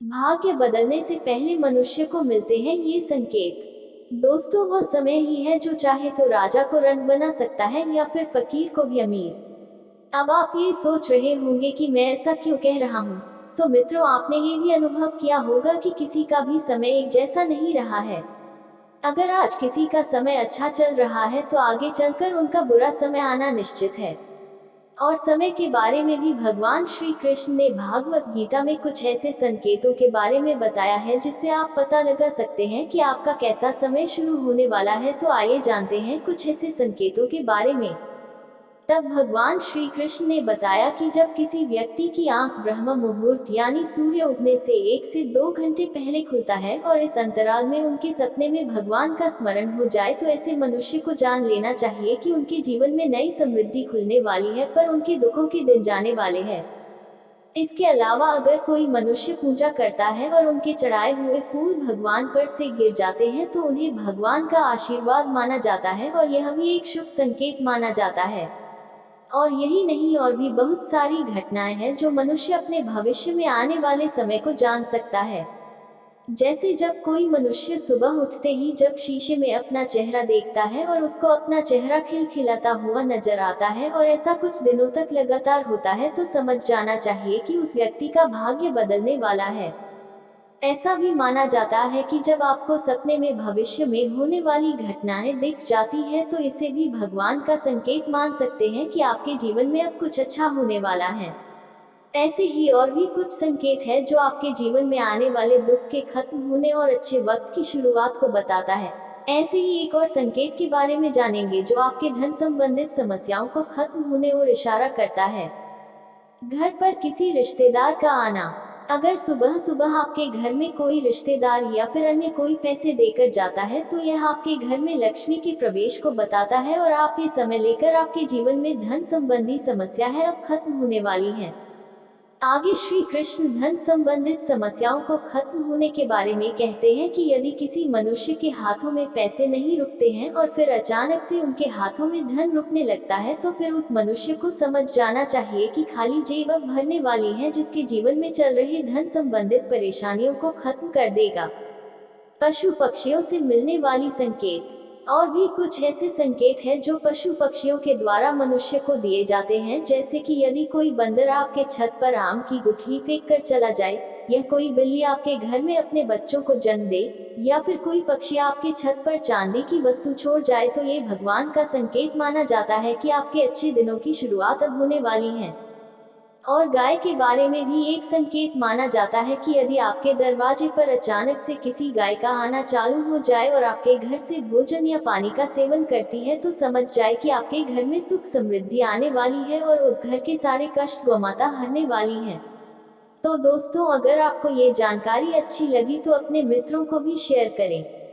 भाग्य बदलने से पहले मनुष्य को मिलते हैं ये संकेत। दोस्तों, वह समय ही है जो चाहे तो राजा को रंग बना सकता है या फिर फकीर को भी अमीर। अब आप ये सोच रहे होंगे कि मैं ऐसा क्यों कह रहा हूँ। तो मित्रों, आपने ये भी अनुभव किया होगा कि किसी का भी समय एक जैसा नहीं रहा है। अगर आज किसी का समय अच्छा चल रहा है तो आगे चलकर उनका बुरा समय आना निश्चित है। और समय के बारे में भी भगवान श्री कृष्ण ने भागवत गीता में कुछ ऐसे संकेतों के बारे में बताया है जिससे आप पता लगा सकते हैं कि आपका कैसा समय शुरू होने वाला है। तो आइए जानते हैं कुछ ऐसे संकेतों के बारे में। तब भगवान श्री कृष्ण ने बताया कि जब किसी व्यक्ति की आंख ब्रह्म मुहूर्त यानी सूर्य उगने से 1 से 2 घंटे पहले खुलता है और इस अंतराल में उनके सपने में भगवान का स्मरण हो जाए, तो ऐसे मनुष्य को जान लेना चाहिए कि उनके जीवन में नई समृद्धि खुलने वाली है, पर उनके दुखों के दिन जाने वाले हैं। इसके अलावा अगर कोई मनुष्य पूजा करता है और उनके चढ़ाए हुए फूल भगवान पर से गिर जाते हैं तो उन्हें भगवान का आशीर्वाद माना जाता है और यह भी एक शुभ संकेत माना जाता है। और यही नहीं, और भी बहुत सारी घटनाएं हैं जो मनुष्य अपने भविष्य में आने वाले समय को जान सकता है। जैसे जब कोई मनुष्य सुबह उठते ही जब शीशे में अपना चेहरा देखता है और उसको अपना चेहरा खिलखिलाता हुआ नजर आता है और ऐसा कुछ दिनों तक लगातार होता है, तो समझ जाना चाहिए कि उस व्यक्ति का भाग्य बदलने वाला है। ऐसा भी माना जाता है कि जब आपको सपने में भविष्य में होने वाली घटनाएं दिख जाती है तो इसे भी भगवान का संकेत मान सकते हैं कि आपके जीवन में अब कुछ अच्छा होने वाला है। ऐसे ही और भी कुछ संकेत है जो आपके जीवन में आने वाले दुख के खत्म होने और अच्छे वक्त की शुरुआत को बताता है। ऐसे ही एक और संकेत के बारे में जानेंगे जो आपके धन संबंधित समस्याओं को खत्म होने और इशारा करता है। घर पर किसी रिश्तेदार का आना। अगर सुबह सुबह आपके घर में कोई रिश्तेदार या फिर अन्य कोई पैसे देकर जाता है तो यह आपके घर में लक्ष्मी के प्रवेश को बताता है और आप ये समय लेकर आपके जीवन में धन संबंधी समस्या है अब खत्म होने वाली है। आगे श्री कृष्ण धन संबंधित समस्याओं को खत्म होने के बारे में कहते हैं कि यदि किसी मनुष्य के हाथों में पैसे नहीं रुकते हैं और फिर अचानक से उनके हाथों में धन रुकने लगता है तो फिर उस मनुष्य को समझ जाना चाहिए कि खाली जेब अब भरने वाली है, जिसके जीवन में चल रहे धन संबंधित परेशानियों को खत्म कर देगा। पशु पक्षियों से मिलने वाली संकेत। और भी कुछ ऐसे संकेत हैं जो पशु पक्षियों के द्वारा मनुष्य को दिए जाते हैं, जैसे कि यदि कोई बंदर आपके छत पर आम की गुठली फेंक कर चला जाए, यह कोई बिल्ली आपके घर में अपने बच्चों को जन्म दे, या फिर कोई पक्षी आपके छत पर चांदी की वस्तु छोड़ जाए, तो ये भगवान का संकेत माना जाता है कि आपके अच्छे दिनों की शुरुआत अब होने वाली है। और गाय के बारे में भी एक संकेत माना जाता है कि यदि आपके दरवाजे पर अचानक से किसी गाय का आना चालू हो जाए और आपके घर से भोजन या पानी का सेवन करती है तो समझ जाए कि आपके घर में सुख समृद्धि आने वाली है और उस घर के सारे कष्ट व माता हरने वाली है। तो दोस्तों, अगर आपको ये जानकारी अच्छी लगी तो अपने मित्रों को भी शेयर करें।